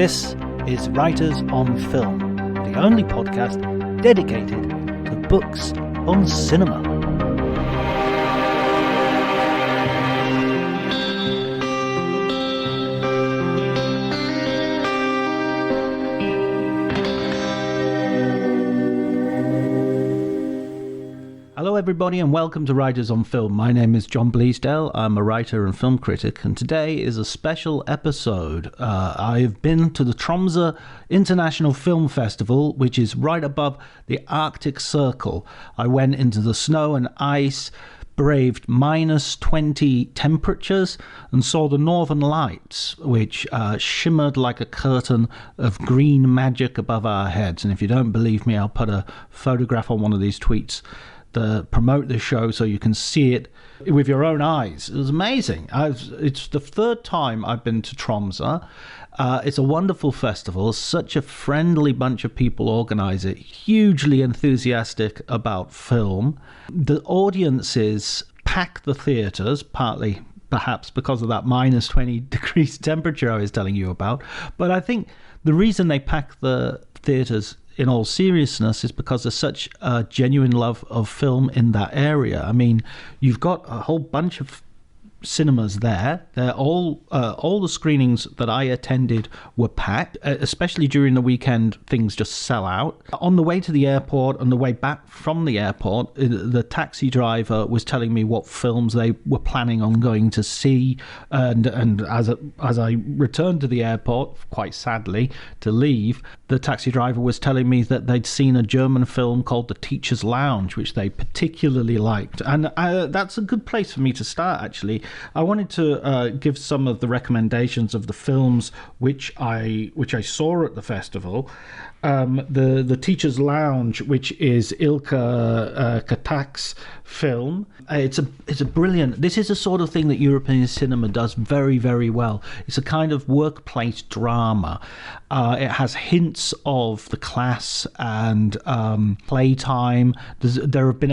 This is Writers on Film, the only podcast dedicated to books on cinema. Hello everybody and welcome to Writers on Film. My name is John Bleasdale. I'm a writer and film critic, and today is a special episode. I've been to the Tromsø International Film Festival, which is right above the Arctic Circle. I went into the snow and ice, braved -20 temperatures, and saw the Northern Lights, which shimmered like a curtain of green magic above our heads. And if you don't believe me, I'll put a photograph on one of these tweets to promote the show so you can see it with your own eyes. It was amazing. It's the third time I've been to Tromsø. It's a wonderful festival. Such a friendly bunch of people organize it, hugely enthusiastic about film. The audiences pack the theatres, partly perhaps because of that -20 degrees temperature I was telling you about. But I think the reason they pack the theatres in all seriousness is because there's such a genuine love of film in that area. I mean, you've got a whole bunch of cinemas there. They're all the screenings that I attended were packed, especially during the weekend. Things just sell out. On the way to the airport and the way back from the airport, the taxi driver was telling me what films they were planning on going to see, and as I returned to the airport, quite sadly, to leave, the taxi driver was telling me that they'd seen a German film called The Teacher's Lounge, which they particularly liked. And that's a good place for me to start, actually. I wanted to give some of the recommendations of the films which I saw at the festival. The Teacher's Lounge, which is Ilka Katak's film. It's a brilliant. This is the sort of thing that European cinema does very, very well. It's a kind of workplace drama. It has hints of The Class and Playtime. There have been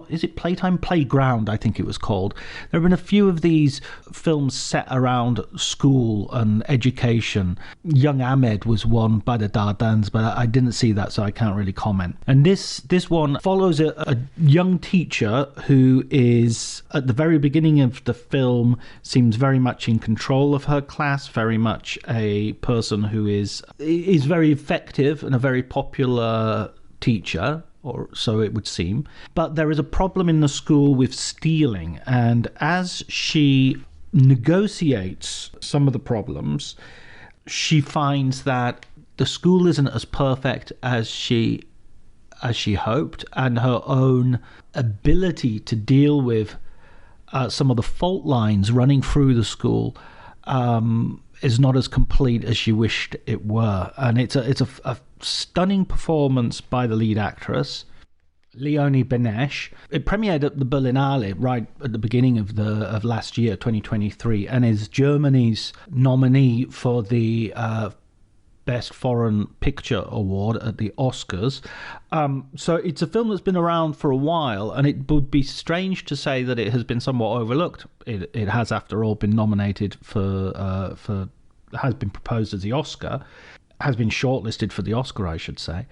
is it Playtime? Playground, I think it was called. There have been a few of these films set around school and education. Young Ahmed was one by the Dardans, but I didn't see that, so I can't really comment. And this one follows a young teacher who is, at the very beginning of the film, seems very much in control of her class, very much a person who is very effective and a very popular teacher, or so it would seem. But there is a problem in the school with stealing, and as she negotiates some of the problems, she finds that the school isn't as perfect as she hoped, and her own ability to deal with some of the fault lines running through the school is not as complete as she wished it were. And it's a stunning performance by the lead actress, Leonie Benesch. It premiered at the Berlinale right at the beginning of last year, 2023, and is Germany's nominee for the Best Foreign Picture Award at the Oscars. So it's a film that's been around for a while, and it would be strange to say that it has been somewhat overlooked. It has, after all, been nominated has been proposed as the Oscar, has been shortlisted for the Oscar, I should say.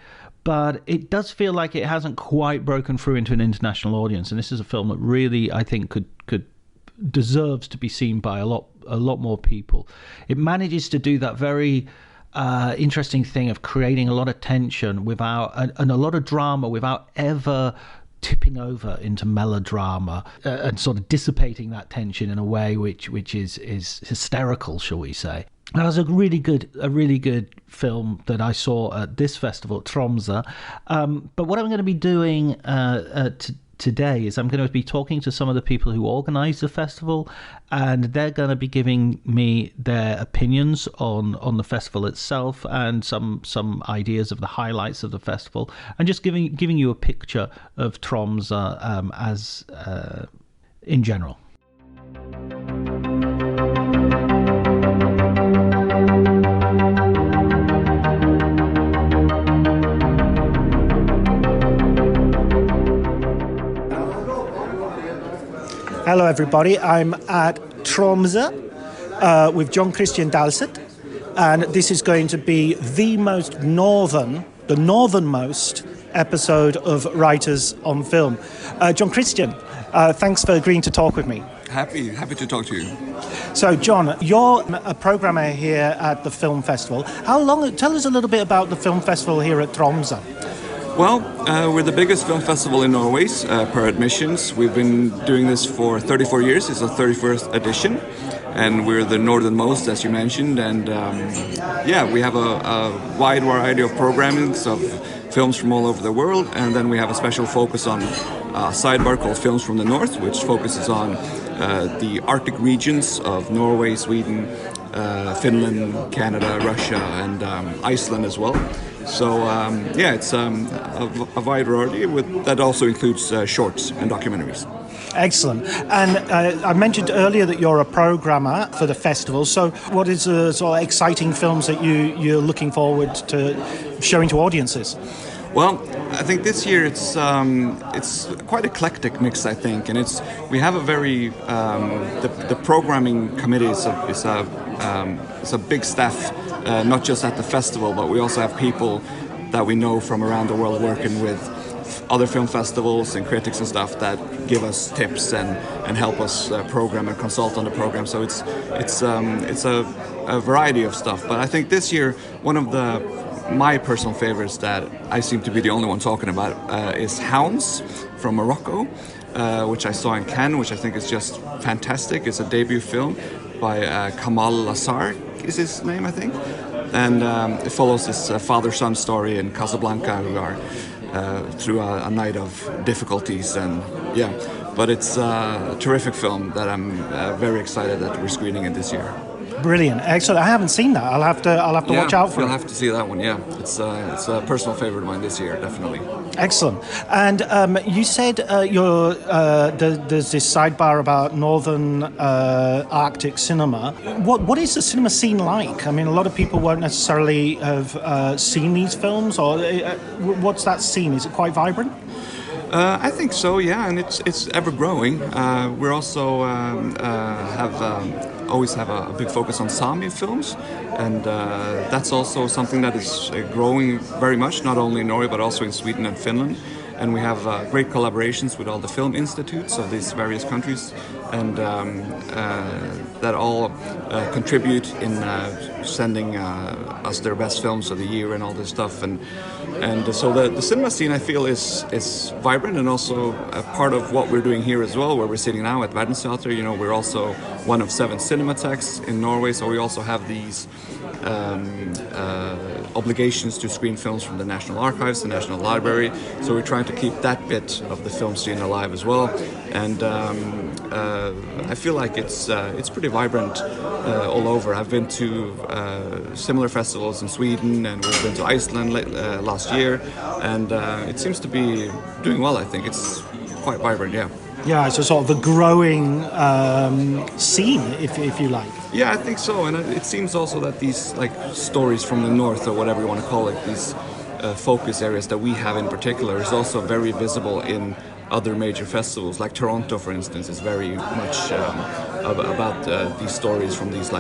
But it does feel like it hasn't quite broken through into an international audience, and this is a film that really, I think, could deserves to be seen by a lot more people. It manages to do that very interesting thing of creating a lot of tension and a lot of drama without ever tipping over into melodrama, and sort of dissipating that tension in a way which is hysterical, shall we say. That was a really good film that I saw at this festival at Tromsø. But what I'm going to be doing today is I'm going to be talking to some of the people who organise the festival, and they're going to be giving me their opinions on the festival itself and some ideas of the highlights of the festival, and just giving you a picture of Tromsø as in general. Hello everybody, I'm at Tromsø with John-Kristian Dalseth, and this is going to be the northernmost episode of Writers on Film. John-Kristian, thanks for agreeing to talk with me. Happy to talk to you. So, John, you're a programmer here at the film festival. Tell us a little bit about the film festival here at Tromsø. Well, we're the biggest film festival in Norway per admissions. We've been doing this for 34 years. It's our 31st edition. And we're the northernmost, as you mentioned. And we have a wide variety of programmings of films from all over the world. And then we have a special focus on a sidebar called Films from the North, which focuses on the Arctic regions of Norway, Sweden, Finland, Canada, Russia, and Iceland as well. So it's a wide variety that also includes shorts and documentaries. Excellent. And I mentioned earlier that you're a programmer for the festival. So what is the sort of exciting films that you're looking forward to showing to audiences? Well, I think this year it's quite eclectic mix, I think, and we have a very the programming committee is a big staff, not just at the festival, but we also have people that we know from around the world working with other film festivals and critics and stuff that give us tips and help us program and consult on the program. So it's a variety of stuff. But I think this year one of my personal favorites that I seem to be the only one talking about is Hoens from Morocco, which I saw in Cannes, which I think is just fantastic. It's a debut film by Kamal Lassar, is his name, I think. And it follows this father-son story in Casablanca who are through a night of difficulties. But it's a terrific film that I'm very excited that we're screening it this year. Brilliant, excellent. I haven't seen that. I'll have to watch out for it. You'll have to see that one. Yeah, it's a personal favorite of mine this year, definitely. Excellent. And you said there's this sidebar about northern Arctic cinema. What is the cinema scene like? I mean, a lot of people won't necessarily have seen these films. Or what's that scene? Is it quite vibrant? I think so, yeah, and it's ever growing. We're also always have a big focus on Sami films, and that's also something that is growing very much, not only in Norway but also in Sweden and Finland. And we have great collaborations with all the film institutes of these various countries, and that all contribute in sending us their best films of the year and all this stuff. And so the cinema scene, I feel, is vibrant, and also a part of what we're doing here as well, where we're sitting now at Verdensteater. You know, we're also one of 7 cinematics in Norway, so we also have these obligations to screen films from the National Archives, the National Library. So we're trying to keep that bit of the film scene alive as well. And I feel like it's pretty vibrant all over. I've been to similar festivals in Sweden, and we've been to Iceland last year, and it seems to be doing well. I think it's quite vibrant. Yeah. Yeah, it's a sort of a growing scene, if you like. Yeah, I think so, and it seems also that these stories from the north, or whatever you want to call it, these focus areas that we have in particular, is also very visible in other major festivals. Like Toronto, for instance, is very much about these stories from these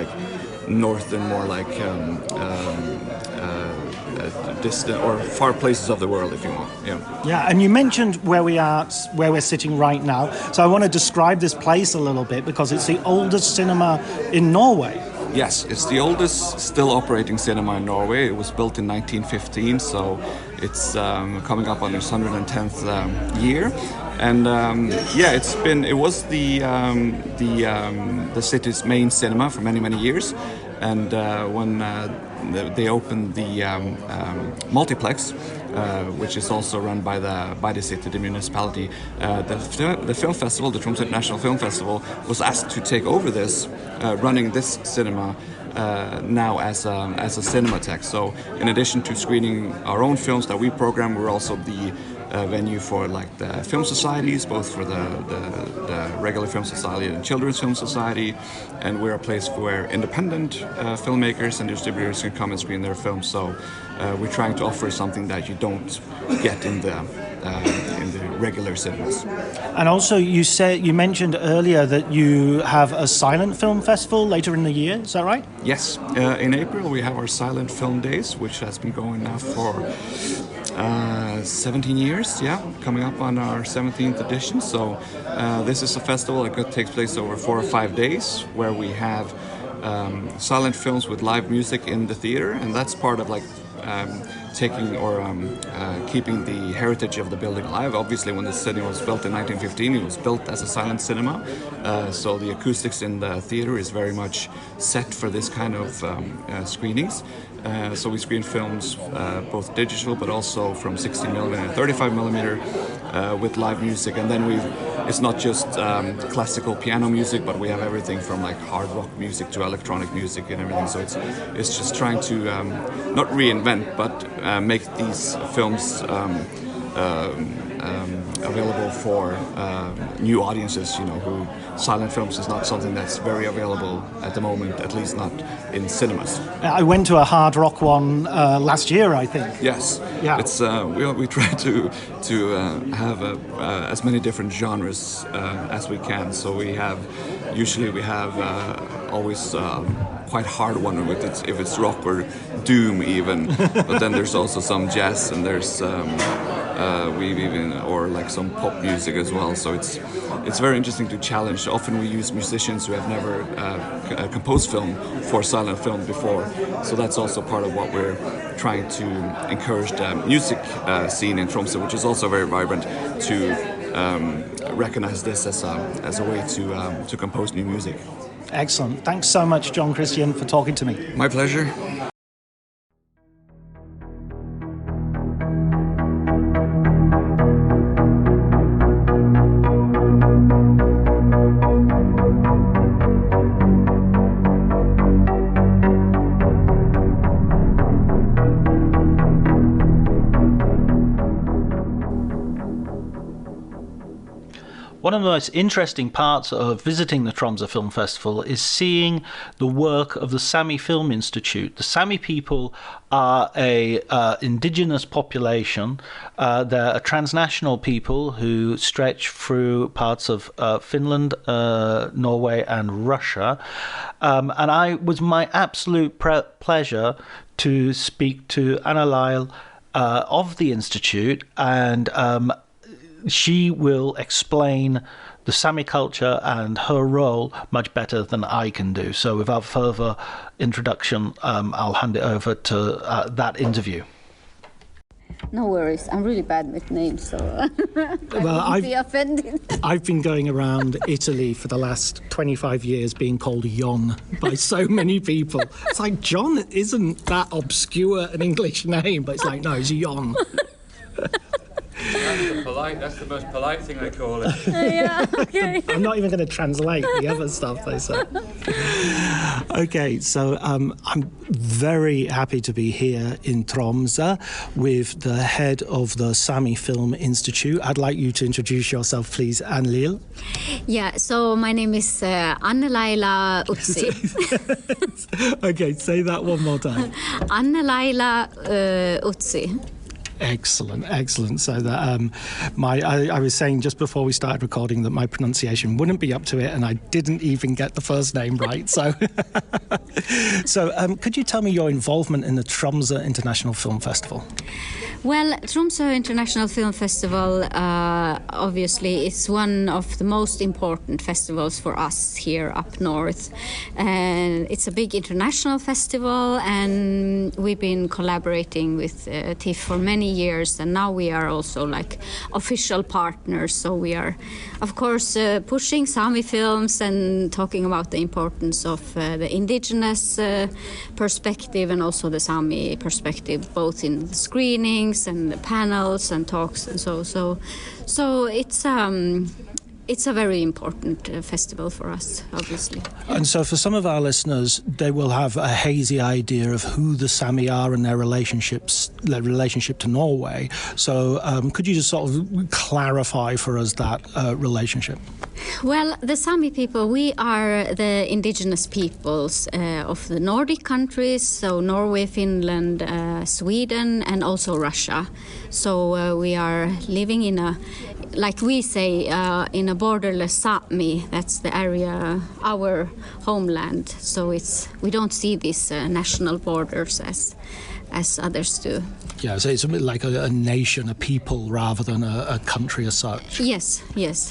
north and more distant or far places of the world, if you want. Yeah, and you mentioned where we're sitting right now. So I want to describe this place a little bit, because it's the oldest cinema in Norway. Yes, it's the oldest still operating cinema in Norway. It was built in 1915, so it's coming up on its 110th year. And it was the city's main cinema for many years. And when they opened the multiplex, which is also run by the city, the municipality, the film festival, the Tromsø International Film Festival, was asked to take over this, running this cinema now as a cinematheque. So in addition to screening our own films that we program, we're also the venue for the film societies, both for the regular film society and children's film society, and we're a place where independent filmmakers and distributors can come and screen their films. So we're trying to offer something that you don't get in the regular cinemas. And also, you mentioned earlier that you have a silent film festival later in the year. Is that right? Yes, in April we have our Silent Film Days, which has been going now for 17 years, coming up on our 17th edition. So this is a festival that takes place over 4 or 5 days, where we have silent films with live music in the theater, and that's part of taking or keeping the heritage of the building alive. Obviously, when the cinema was built in 1915, it was built as a silent cinema, so the acoustics in the theater is very much set for this kind of screenings. So we screen films both digital but also from 16mm and 35mm with live music, and then it's not just classical piano music, but we have everything from like hard rock music to electronic music and everything. So it's just trying to not reinvent, but make these films available for new audiences, who silent films is not something that's very available at the moment, at least not in cinemas. I went to a hard rock one last year, I think. Yes, yeah. It's we try to have as many different genres as we can. So we have always quite hard one if it's rock or doom even, but then there's also some jazz, and there's or like some pop music as well. So it's very interesting to challenge. Often we use musicians who have never composed film for silent film before. So that's also part of what we're trying to encourage the music scene in Tromsø, which is also very vibrant, to recognize this as a way to compose new music. Excellent. Thanks so much, John-Kristian, for talking to me. My pleasure. One of the most interesting parts of visiting the Tromsø Film Festival is seeing the work of the Sami Film Institute. The Sami people are a indigenous population. They're a transnational people who stretch through parts of Finland, Norway and Russia. And it was my absolute pleasure to speak to Lajla of the Institute, and she will explain the Sami culture and her role much better than I can do. So without further introduction, I'll hand it over to that interview. No worries, I'm really bad with names, so I won't be offended. I've been going around Italy for the last 25 years being called Jon by so many people. It's like, John isn't that obscure an English name, but it's like, no, it's Jon. That's the most polite thing they call it. Yeah, okay. I'm not even going to translate the other stuff they say. Okay, so I'm very happy to be here in Tromsø with the head of the Sami Film Institute. I'd like you to introduce yourself, please, Lajla. Yeah, so my name is Lajla Utsi. Okay, say that one more time. Lajla Utsi. Excellent. So that I was saying just before we started recording that my pronunciation wouldn't be up to it, and I didn't even get the first name right. So, could you tell me your involvement in the Tromsø International Film Festival? Well, Tromsø International Film Festival, obviously, is one of the most important festivals for us here up north. And it's a big international festival, and we've been collaborating with TIFF for many years, and now we are also like official partners. So we are, of course, pushing Sami films and talking about the importance of the indigenous perspective and also the Sami perspective, both in the screenings and the panels and talks and so it's a very important festival for us, obviously. And so for some of our listeners, they will have a hazy idea of who the Sami are and their relationship to Norway. So could you just sort of clarify for us that relationship? Well, the Sami people, we are the indigenous peoples of the Nordic countries, so Norway, Finland, Sweden, and also Russia. So we are living in like we say in a borderless Sami, that's the area, our homeland. So we don't see these national borders as others do. Yeah, so it's a bit like a nation, a people, rather than a country as such. Yes,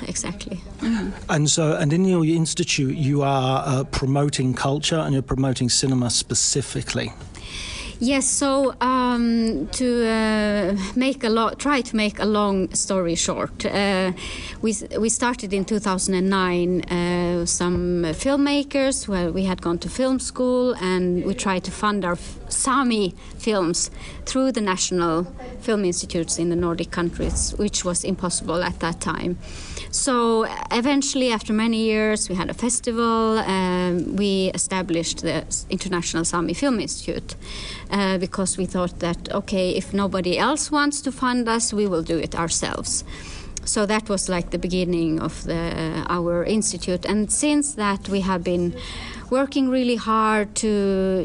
exactly. Mm-hmm. And in your institute, you are promoting culture and you're promoting cinema specifically. Yes, so to try to make a long story short, we started in 2009. Some filmmakers, we had gone to film school, and we tried to fund our Sami films through the national film institutes in the Nordic countries, which was impossible at that time. So eventually, after many years, we had a festival. We established the International Sami Film Institute because we thought that, okay, if nobody else wants to fund us, we will do it ourselves. So that was like the beginning of our institute. And since that, we have been working really hard to,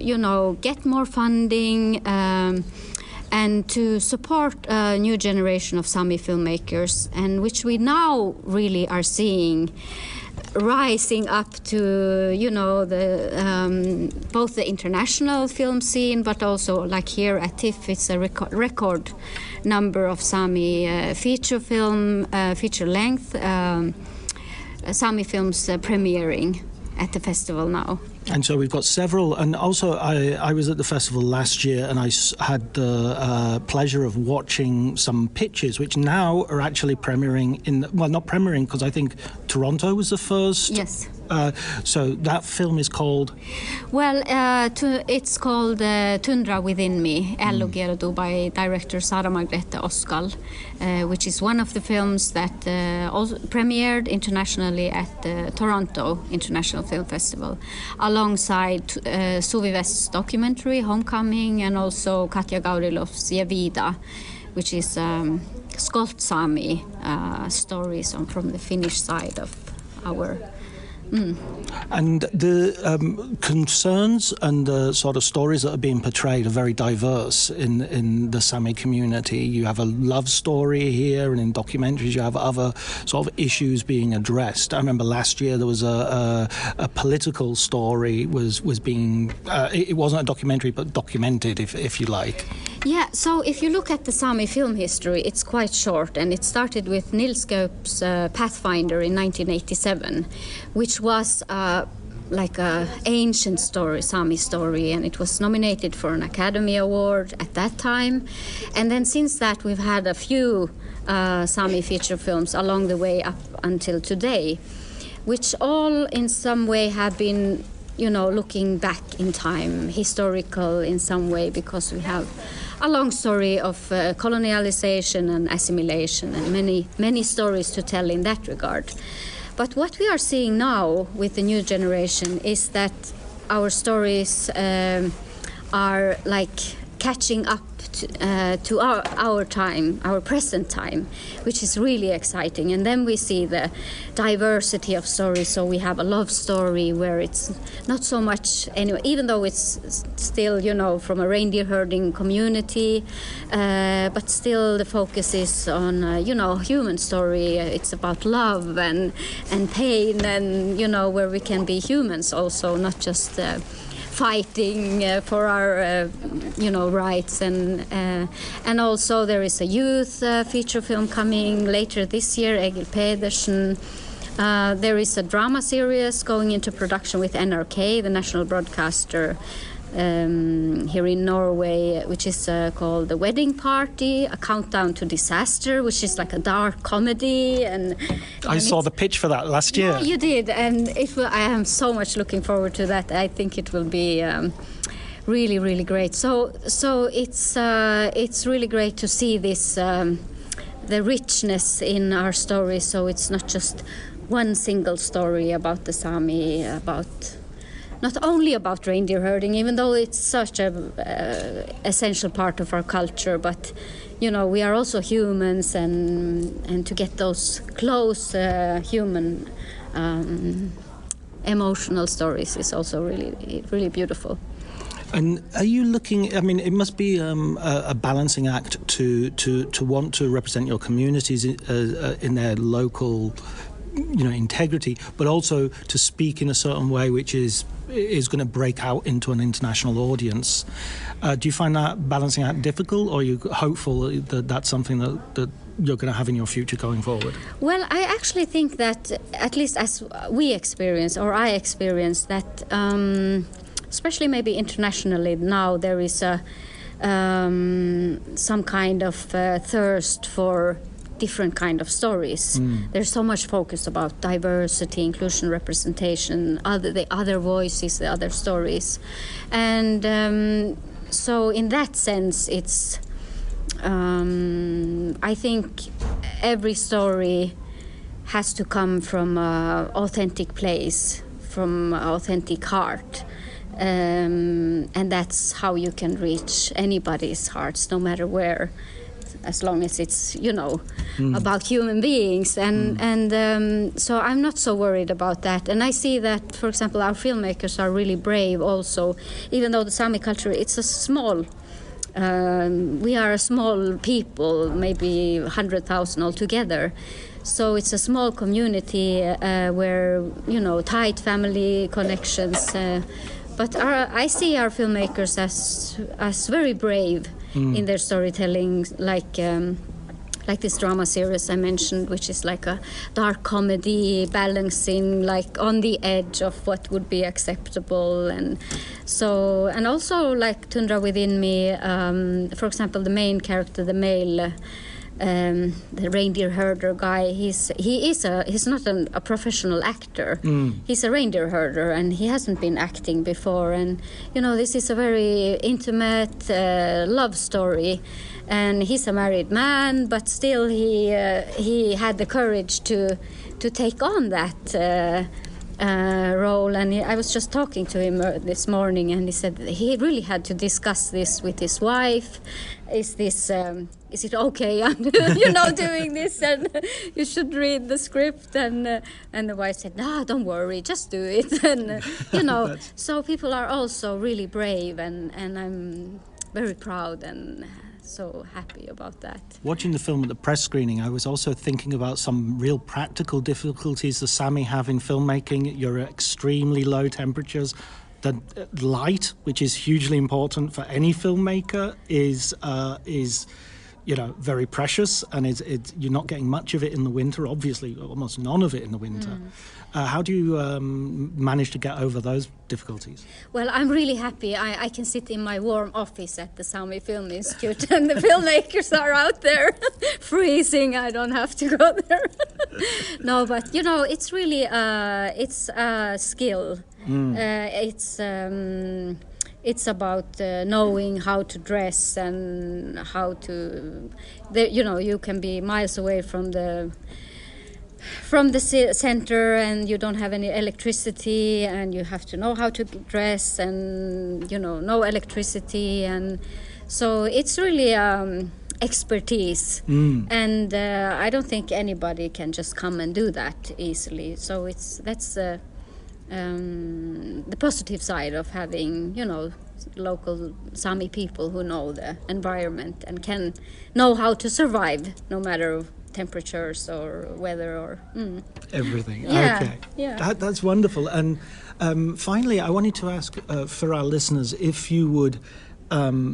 get more funding and to support a new generation of Sami filmmakers, and which we now really are seeing rising up to, both the international film scene, but also like here at TIFF, it's a record number of Sami feature length Sami films premiering at the festival now. And so we've got several, and also I was at the festival last year, and I had the pleasure of watching some pitches which now are actually premiering not premiering, because I think Toronto was the first. Yes. So that film is called? Well, it's called Tundra Within Me, Ellogerdo, by director Sara Margrethe Oskal, which is one of the films that also premiered internationally at the Toronto International Film Festival, alongside Suvi West's documentary Homecoming, and also Katja Gaurilov's Jevida, which is Skolt Sami stories from the Finnish side of our. And the concerns and the sort of stories that are being portrayed are very diverse in the Sami community. You have a love story here, and in documentaries you have other sort of issues being addressed. I remember last year there was a political story was being it wasn't a documentary but documented, if you like. Yeah, so if you look at the Sami film history, it's quite short, and it started with Nils Gaup's Pathfinder in 1987, which was like an ancient story, Sami story, and it was nominated for an Academy Award at that time. And then since that, we've had a few Sami feature films along the way up until today, which all in some way have been, looking back in time, historical in some way, because we have a long story of colonialization and assimilation, and many stories to tell in that regard. But what we are seeing now with the new generation is that our stories are like catching up to our time, our present time, which is really exciting. And then we see the diversity of stories. So we have a love story where it's not so much, anyway, even though it's still, from a reindeer herding community, but still the focus is on, human story. It's about love and pain, and, where we can be humans also, not just fighting for our, rights, and also there is a youth feature film coming later this year, Egil Pedersen. There is a drama series going into production with NRK, the national broadcaster here in Norway, which is called The Wedding Party, A Countdown to Disaster, which is like a dark comedy. And I saw the pitch for that last year. Yeah, you did, and I am so much looking forward to that. I think it will be really, really great. So it's really great to see this the richness in our story. So it's not just one single story about the Sami, not only about reindeer herding, even though it's such a essential part of our culture, but we are also humans, and to get those close human emotional stories is also really, really beautiful. And are you looking? I mean, it must be a balancing act to want to represent your communities in their local, integrity, but also to speak in a certain way which is going to break out into an international audience. Do you find that balancing act difficult, or are you hopeful that that's something that you're going to have in your future going forward? Well, I actually think that, at least as we experience, or I experience, that especially maybe internationally now, there is some kind of thirst for different kind of stories. There's so much focus about diversity, inclusion, representation, the other voices, the other stories. And so in that sense, it's I think every story has to come from an authentic place, from an authentic heart. And that's how you can reach anybody's hearts, no matter where, as long as it's, about human beings. And so I'm not so worried about that. And I see that, for example, our filmmakers are really brave also, even though the Sami culture, it's a small, we are a small people, maybe 100,000 altogether. So it's a small community where, tight family connections. But I see our filmmakers as very brave in their storytelling, like this drama series I mentioned, which is like a dark comedy balancing like on the edge of what would be acceptable. And also like Tundra Within Me, for example, the main character, the male, the reindeer herder guy, he's not a professional actor. He's a reindeer herder, and he hasn't been acting before. And this is a very intimate love story. And he's a married man, but still he had the courage to take on that role. And I was just talking to him this morning, and he said he really had to discuss this with his wife. Is it okay I'm doing this, and you should read the script? And the wife said, no, don't worry, just do it. And so people are also really brave, and I'm very proud and so happy about that. Watching the film at the press screening, I was also thinking about some real practical difficulties the Sami have in filmmaking. Your extremely low temperatures, the light, which is hugely important for any filmmaker, is very precious, and you're not getting much of it in the winter, obviously almost none of it in the winter. How do you manage to get over those difficulties? Well, I'm really happy. I can sit in my warm office at the Sami Film Institute, and the filmmakers are out there freezing. I don't have to go there. No, but it's really it's a skill. It's about knowing how to dress and how to, you can be miles away from the center, and you don't have any electricity, and you have to know how to dress, and no electricity, and so it's really expertise. And I don't think anybody can just come and do that easily. So that's the positive side of having local Sami people who know the environment and can know how to survive no matter temperatures or weather or everything. Yeah, okay, yeah. That's wonderful. And finally, I wanted to ask for our listeners if you would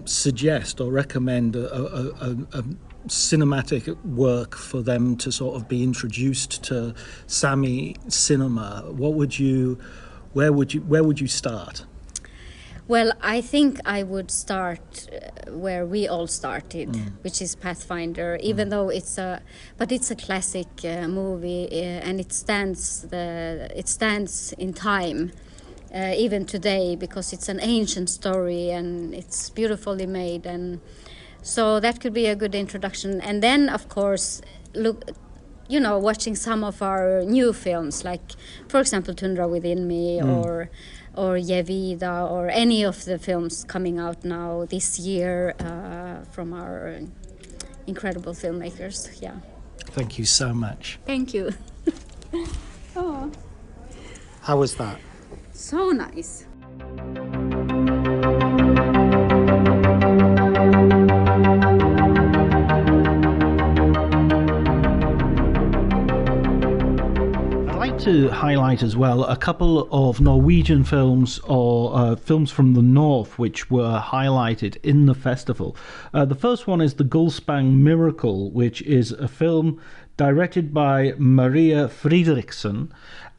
suggest or recommend a cinematic work for them to sort of be introduced to Sami cinema. Where would you start? Well, I think I would start where we all started, which is Pathfinder. Even though it's a classic movie, and it stands in time, even today, because it's an ancient story and it's beautifully made, and so that could be a good introduction. And then, of course, watching some of our new films, like, for example, Tundra Within Me, or Yevida, or any of the films coming out now this year from our incredible filmmakers. Yeah. Thank you so much. Thank you. Oh. How was that? So nice. to highlight as well a couple of Norwegian films or films from the north which were highlighted in the festival. The first one is The Gullspang Miracle, which is a film directed by Maria Fredriksson,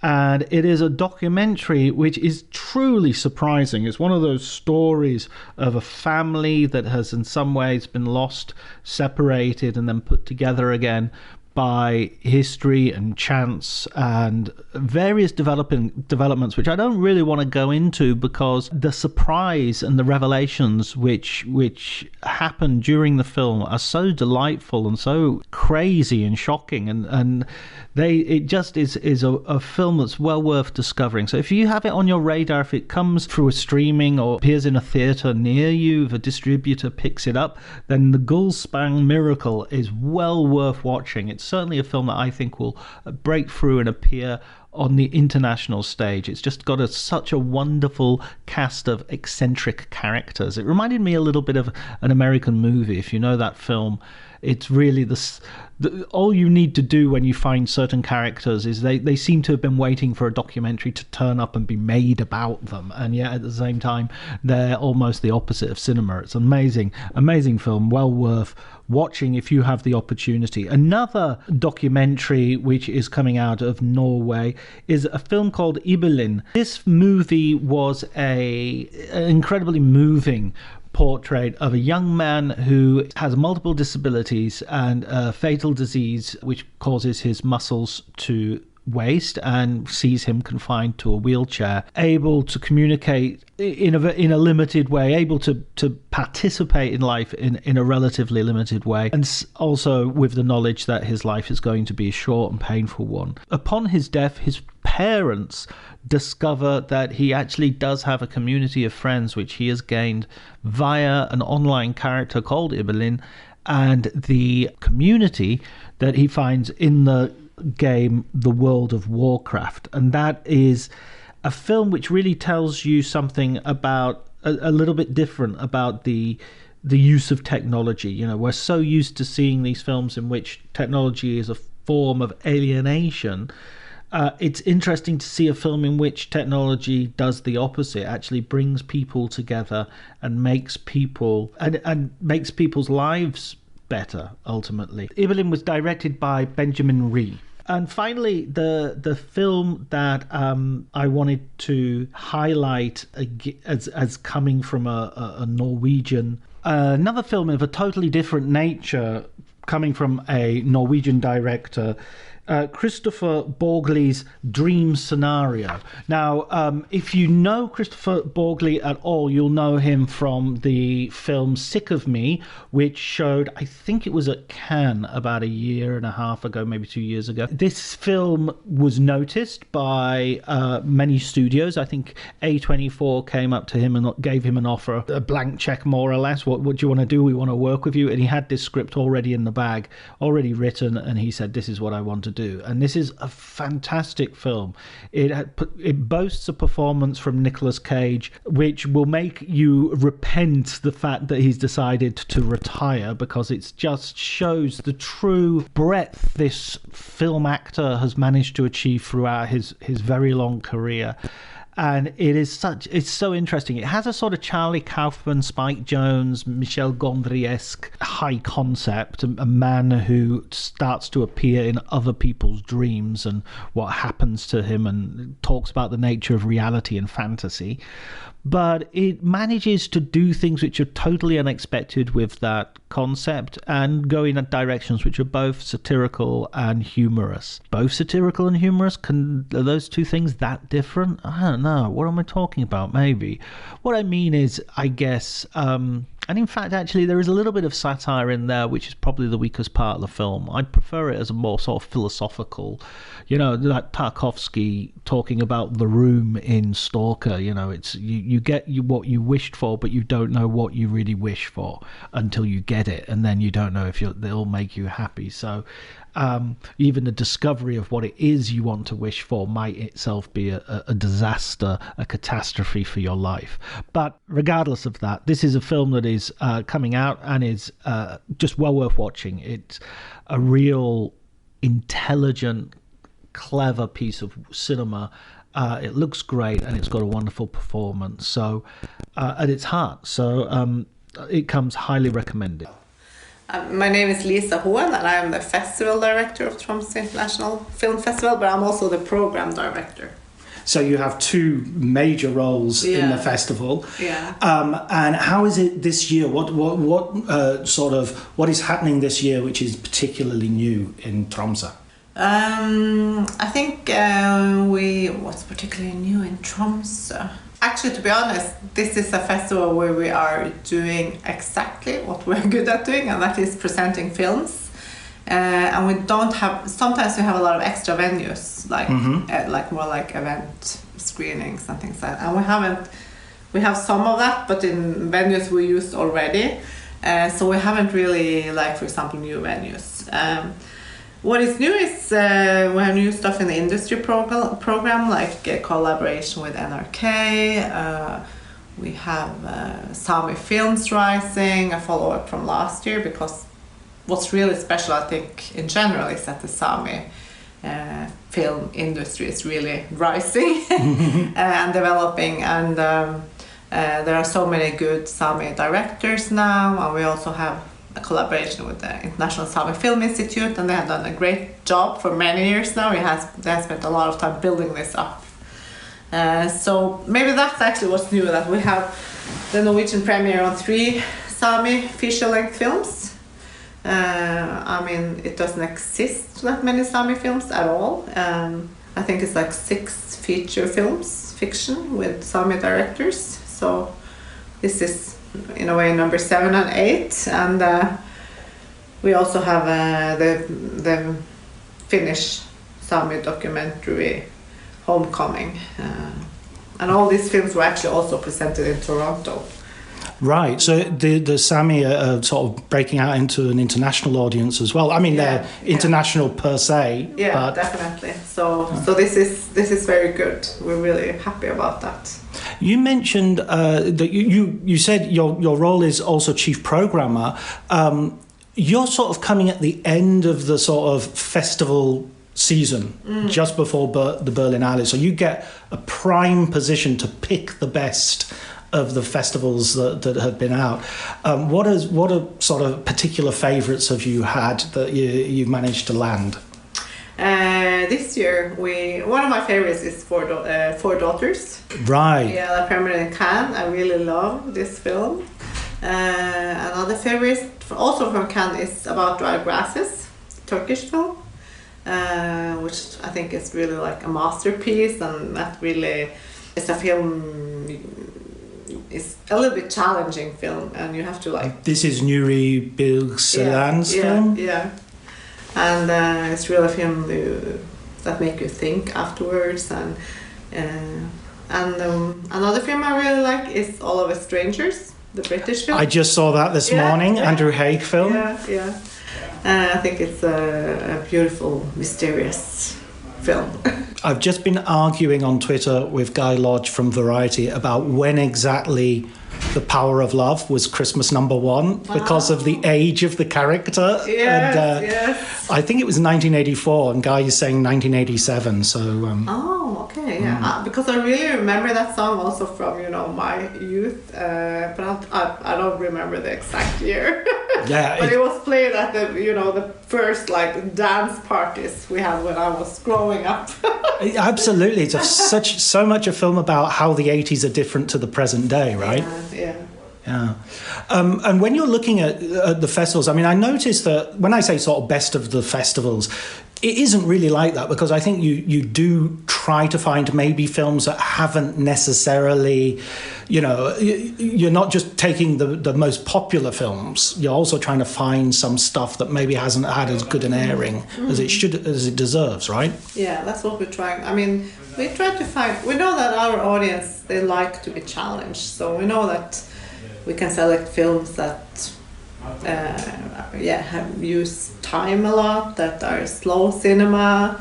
and it is a documentary which is truly surprising. It's one of those stories of a family that has in some ways been lost, separated, and then put together again by history and chance and various developments which I don't really want to go into, because the surprise and the revelations which happen during the film are so delightful and so crazy and shocking, and it just is a film that's well worth discovering. So if you have it on your radar, if it comes through a streaming or appears in a theatre near you, if a distributor picks it up, then The Gullspang Miracle is well worth watching. It's certainly a film that I think will break through and appear on the international stage. It's just got such a wonderful cast of eccentric characters. It reminded me a little bit of an American movie, if you know that film. It's really all you need to do when you find certain characters is they seem to have been waiting for a documentary to turn up and be made about them, and yet at the same time they're almost the opposite of cinema. It's an amazing film, well worth watching if you have the opportunity. Another documentary which is coming out of Norway is a film called Ibelin. This movie was an incredibly moving portrait of a young man who has multiple disabilities and a fatal disease which causes his muscles to waste and sees him confined to a wheelchair, able to communicate in a limited way, able to participate in life in a relatively limited way, and also with the knowledge that his life is going to be a short and painful one. Upon his death, his parents discover that he actually does have a community of friends which he has gained via an online character called Ibelin, and the community that he finds in the game The World of Warcraft. And that is a film which really tells you something about a little bit different about the use of technology. You know, we're so used to seeing these films in which technology is a form of alienation. It's interesting to see a film in which technology does the opposite, actually brings people together and makes people and makes people's lives better, ultimately. Ibelin was directed by Benjamin Ree. And finally, the film that I wanted to highlight as coming from a Norwegian, another film of a totally different nature, coming from a Norwegian director, Christopher Borgly's Dream Scenario. Now, if you know Christopher Borgly at all, you'll know him from the film Sick of Me, which showed, I think it was at Cannes about a year and a half ago, maybe 2 years ago. This film was noticed by many studios. I think A24 came up to him and gave him an offer, a blank check more or less. What do you want to do? We want to work with you. And he had this script already in the bag, already written, and he said, this is what I want to do. And this is a fantastic film. It boasts a performance from Nicolas Cage which will make you repent the fact that he's decided to retire, because it just shows the true breadth this film actor has managed to achieve throughout his very long career. And it's so interesting. It has a sort of Charlie Kaufman, Spike Jonze, Michel Gondry-esque high concept, a man who starts to appear in other people's dreams and what happens to him, and talks about the nature of reality and fantasy. But it manages to do things which are totally unexpected with that concept and go in directions which are both satirical and humorous. Both satirical and humorous? Are those two things that different? I don't know. What am I talking about? Maybe. What I mean is, I guess... and in fact, actually, there is a little bit of satire in there, which is probably the weakest part of the film. I'd prefer it as a more sort of philosophical, like Tarkovsky talking about the room in Stalker. It's you get what you wished for, but you don't know what you really wish for until you get it, and then you don't know if they'll make you happy. So even the discovery of what it is you want to wish for might itself be a disaster, a catastrophe for your life. But regardless of that, this is a film that is coming out and is just well worth watching. It's a real intelligent clever piece of cinema. It looks great, and it's got a wonderful performance. So, at its heart, so it comes highly recommended. My name is Hoen, and I am the festival director of Tromsø International Film Festival, but I'm also the program director. So you have two major roles in the festival. Yeah. And how is it this year? What is happening this year, which is particularly new in Tromsø? I think what's particularly new in Tromsø. Actually, to be honest, this is a festival where we are doing exactly what we're good at doing, and that is presenting films. And we don't have. Sometimes we have a lot of extra venues, like more like event screenings and things like that. And we have some of that, but in venues we used already. So we haven't really, like, for example, new venues. What is new is we have new stuff in the industry program, like a collaboration with NRK. We have Sami Films Rising, a follow-up from last year, because what's really special, I think, in general, is that the Sami film industry is really rising and developing, and there are so many good Sami directors now, and we also have a collaboration with the International Sami Film Institute, and they have done a great job for many years now. They have spent a lot of time building this up. So maybe that's actually what's new, that we have the Norwegian premiere on 3 Sami feature-length films. I mean, it doesn't exist that many Sami films at all. I think it's like 6 feature films, fiction, with Sami directors. So this is, in a way, number 7 and 8, and we also have the Finnish Sami documentary Homecoming, and all these films were actually also presented in Toronto. Right, so the Sami are sort of breaking out into an international audience as well. I mean, they're international per se. Yeah, but definitely. So this is very good. We're really happy about that. You mentioned that you said your role is also chief programmer. You're sort of coming at the end of the sort of festival season, just before the Berlinale, so you get a prime position to pick the best of the festivals that have been out. What are sort of particular favourites have you had that you've managed to land? This year, one of my favorites is Four Daughters. Right. Yeah, that premiered in Cannes. I really love this film. Another favorite, also from Cannes, is About Dry Grasses, Turkish film, which I think is really like a masterpiece, and that really is a film. It's a little bit challenging film, and you have to like. This is Nuri Bilgeseyan's film. Yeah, and it's really a film that make you think afterwards, and another film I really like is All of Us Strangers, the British film. I just saw that this morning, Andrew Haigh film. Yeah. I think it's a beautiful, mysterious film. I've just been arguing on Twitter with Guy Lodge from Variety about when exactly The Power of Love was Christmas #1 because of the age of the character. Yes. I think it was 1984, and Guy is saying 1987. So. Okay, yeah. Because I really remember that song also from my youth, but I don't remember the exact year. Yeah. But it was played at the first like dance parties we had when I was growing up. Absolutely, it's so much a film about how the 80s are different to the present day, right? Yeah. And when you're looking at the festivals, I mean, I noticed that when I say sort of best of the festivals, it isn't really like that, because I think you do try to find maybe films that haven't necessarily, you're not just taking the most popular films. You're also trying to find some stuff that maybe hasn't had as good an airing as it deserves, right? Yeah, that's what we're trying. I mean, we try to find. We know that our audience, they like to be challenged, so we know that we can select films that use time a lot, that are slow cinema.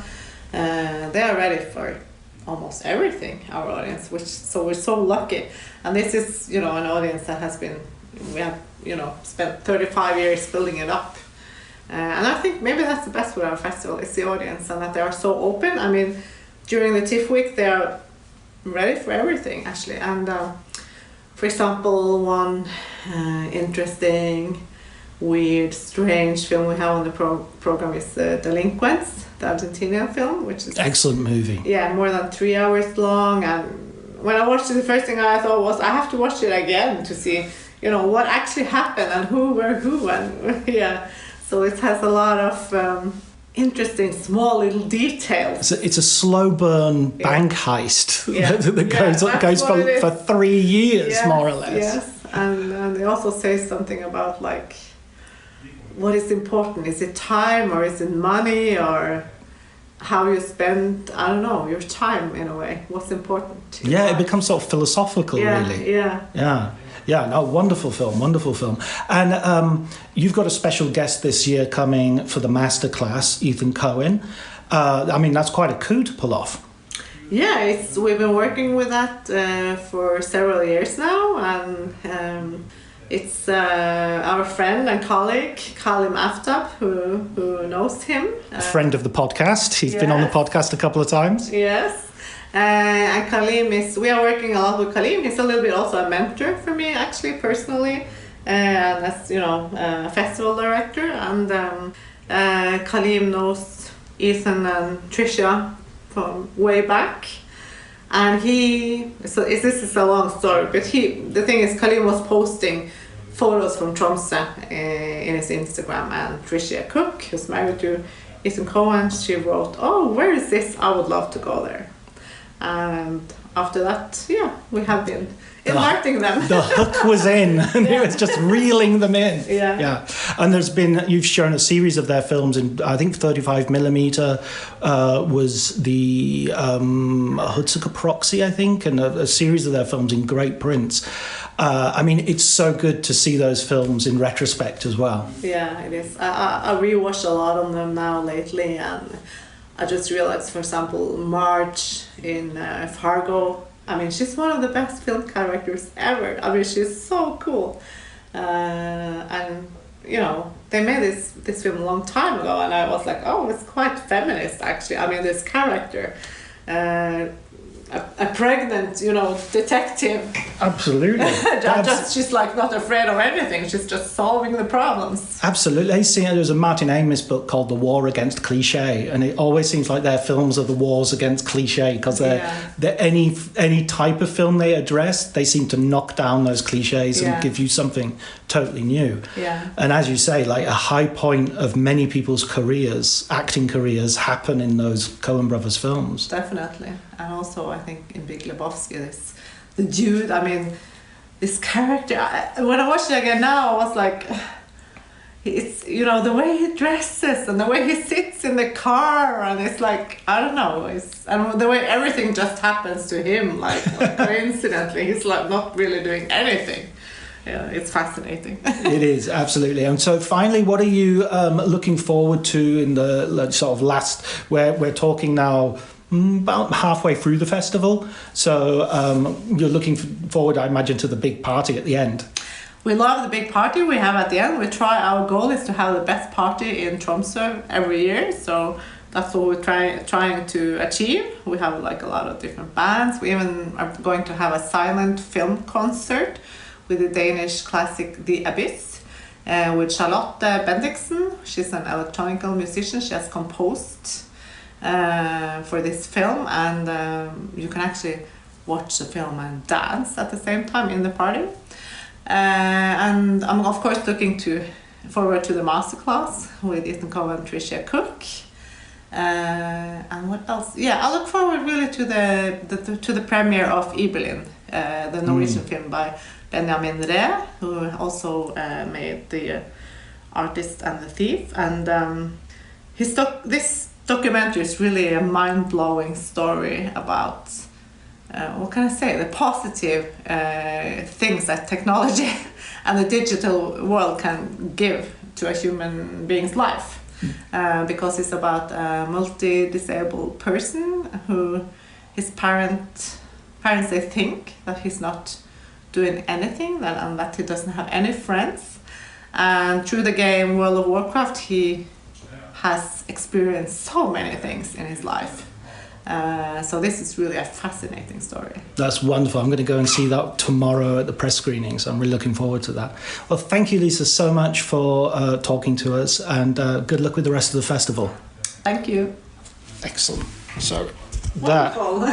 They are ready for almost everything, our audience, so we're so lucky. And this is an audience that we have spent 35 years building it up, And I think maybe that's the best with our festival, is the audience, and that they are so open. I mean, during the TIFF week, they are ready for everything, actually. And for example, one interesting, weird, strange film we have on the program is Delinquents, the Argentinian film, which is excellent movie. Yeah, more than 3 hours long. And when I watched it, the first thing I thought was, I have to watch it again to see, you know, what actually happened and who were who, and yeah. So it has a lot of interesting small little details. It's a slow burn bank heist that goes for 3 years, yes, more or less. Yes, and they also say something about like, what is important? Is it time, or is it money, or how you spend, I don't know, your time in a way? What's important? Yeah, it becomes sort of philosophical, really. Yeah, no, wonderful film. And you've got a special guest this year coming for the masterclass, Ethan Coen. I mean, that's quite a coup to pull off. Yeah, we've been working with that for several years now, and it's our friend and colleague, Kalim Aftab, who knows him. A friend of the podcast. He's been on the podcast a couple of times. Yes. And Kalim we are working a lot with Kalim. He's a little bit also a mentor for me, actually, personally. And that's, you know, a festival director. And Kalim knows Ethan and Trisha from way back. And this is a long story, but the thing is, Kalim was posting photos from Tromsø in his Instagram, and Trisha Cook, who's married to Ethan Coen, she wrote, "Oh, where is this? I would love to go there." And after that, we have been inviting them. The hook was in, and it was just reeling them in. Yeah. And you've shown a series of their films, and I think 35mm was the Hutsuka Proxy, I think, and a series of their films in great prints. I mean, it's so good to see those films in retrospect as well. Yeah, it is. I rewatched a lot of them now lately, and I just realized, for example, Marge in Fargo. I mean, she's one of the best film characters ever. I mean, she's so cool. And, you know, they made this film a long time ago, and I was like, oh, it's quite feminist, actually. I mean, this character, a pregnant, you know, detective. Absolutely. She's like not afraid of anything. She's just solving the problems. Absolutely. There's a Martin Amis book called The War Against Cliché, and it always seems like their films are the wars against cliché, because they're any type of film they address, they seem to knock down those clichés and give you something totally new. Yeah. And as you say, like, a high point of many people's careers, acting careers, happen in those Coen brothers films. Definitely. And also, I think in Big Lebowski, the dude, I mean, this character, when I watched it again now, I was like, it's, you know, the way he dresses and the way he sits in the car, and it's like, I don't know, and the way everything just happens to him, like coincidentally, he's like not really doing anything. Yeah, it's fascinating. It is, absolutely. And so finally, what are you looking forward to in the sort of last, where we're talking now about halfway through the festival, so you're looking forward, I imagine, to the big party at the end. We love the big party we have at the end. Our goal is to have the best party in Tromsø every year, so that's what we're trying to achieve. We have like a lot of different bands. We even are going to have a silent film concert with the Danish classic The Abyss, with Charlotte Bendiksen. She's an electronic musician. She has composed for this film, and you can actually watch the film and dance at the same time in the party. And I'm of course looking forward to the masterclass with Ethan Coen and Trisha Cook. And what else? Yeah, I look forward really to the premiere of Ibelin, the Norwegian film by Benjamin Ree, who also made The Artist and the Thief. And this documentary is really a mind-blowing story about, what can I say, the positive things that technology and the digital world can give to a human being's life. Because it's about a multi-disabled person who his parents, they think that he's not doing anything, and that he doesn't have any friends. And through the game World of Warcraft, he has experienced so many things in his life. So this is really a fascinating story. That's wonderful. I'm going to go and see that tomorrow at the press screening, so I'm really looking forward to that. Well, thank you, Lisa, so much for talking to us, and good luck with the rest of the festival. Thank you. Excellent. So Wonderful.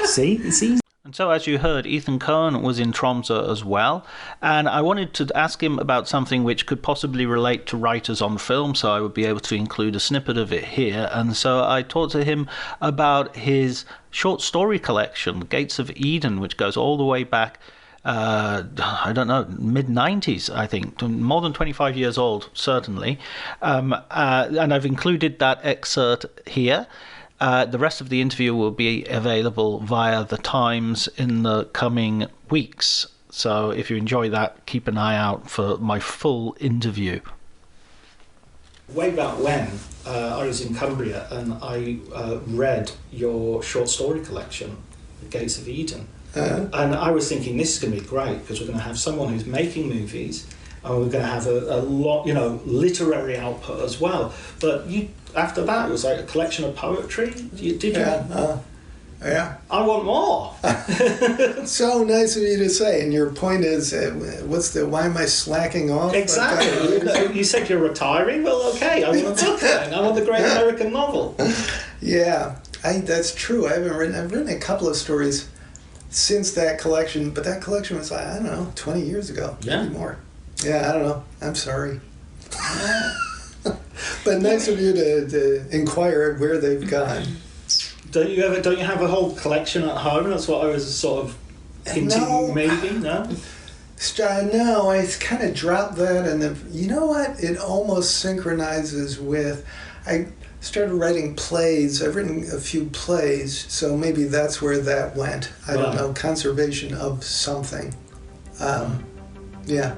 See? And so, as you heard, Ethan Coen was in Tromsø as well, and I wanted to ask him about something which could possibly relate to writers on film, so I would be able to include a snippet of it here. And so I talked to him about his short story collection, Gates of Eden, which goes all the way back, I don't know, mid-90s, I think, more than 25 years old, certainly. And I've included that excerpt here. The rest of the interview will be available via The Times in the coming weeks. So if you enjoy that, keep an eye out for my full interview. Way back when, I was in Cumbria and I read your short story collection, The Gates of Eden. And I was thinking, this is going to be great because we're going to have someone who's making movies and we're going to have a lot, literary output as well. But after that, it was like a collection of poetry. Did you? Yeah. I want more. So nice of you to say. And your point is, why am I slacking off? Exactly. You said you're retiring. Well, okay. I want a book then. I want the Great American Novel. Yeah, that's true. I've written a couple of stories since that collection, but that collection was, 20 years ago. Yeah. Maybe more. Yeah, I don't know. I'm sorry. But nice of you to inquire where they've gone. Don't you have a whole collection at home? That's what I was sort of hinting. No. Maybe no. No, I kind of dropped that, and you know what? It almost synchronizes with. I started writing plays. I've written a few plays, so maybe that's where that went. I don't know. Conservation of something. Yeah.